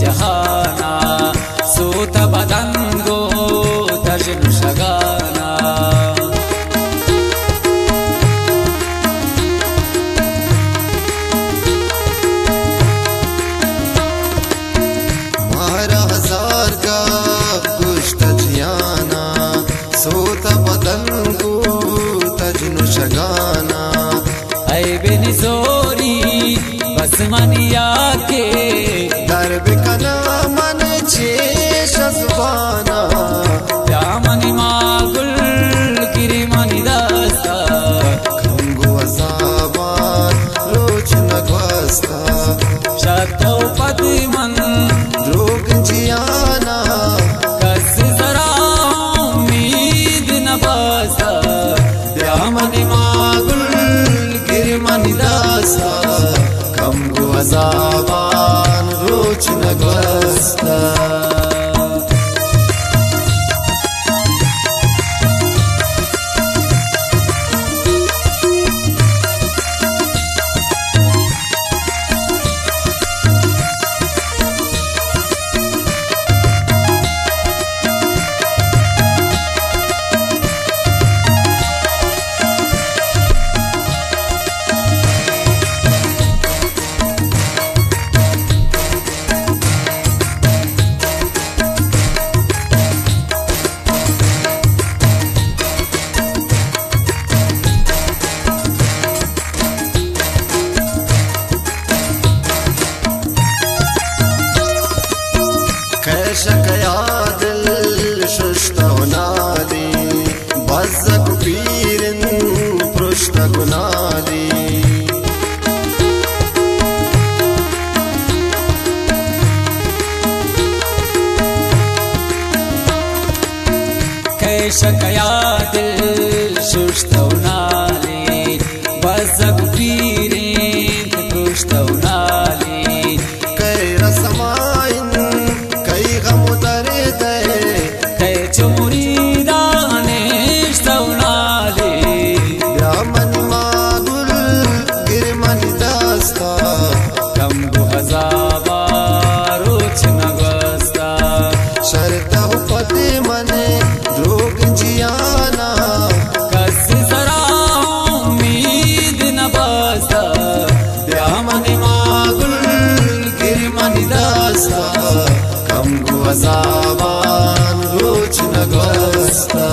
जहाना सूत बदंगो तजनु शगाना मारा हजार का कुश्त जियाना सूत बदंगो तजनु शगाना ऐ बेनिजोरी बस मनिया के दर्ब कना मन छे शसबाना यामनि मागुल गिरी मनि दास्ता खंगो असाबान रोच नगवास्ता शतो पति मन द्रोग जियाना कस जरा उम्मीद न बास्ता यामनि मागुल गिरी मनि दास्ता खंगो असाबान रोच नगवास्ता शकया दिल शुष्ट नादी बज़क पीरन पृष्ठ गुनादी शकया दिल शुष्ट नादी बज़क पीरन पृष्ठ नादी कई रसमाइन ज़बान रोच नगवास्ता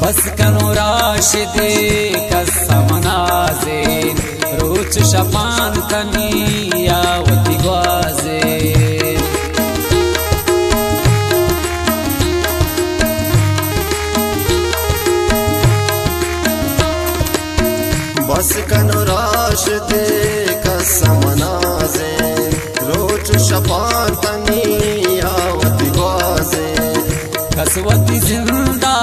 बस कनो राशिदे कसमनाजे रोच शपान कनी यावती ग्वाजे बस कनो राशिदे कसमनाजे रोच शपान कनी यावती ग्वाजे कसवती जिंदा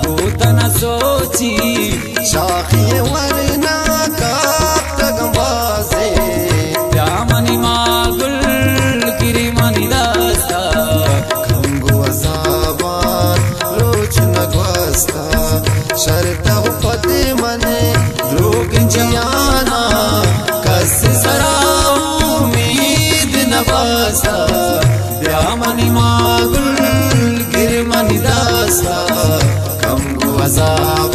गोतन सोची शाखी वरना काप तगंबाजे प्यामनी मागुल गिरी मनी दास्ता खंगु अजाबान रोच नगवास्ता शरता पते मने लोग जियाना कस सरा उम्मीद नवासा प्यामनी मागुल गिरी मनी दास्ता खंगु अजाबान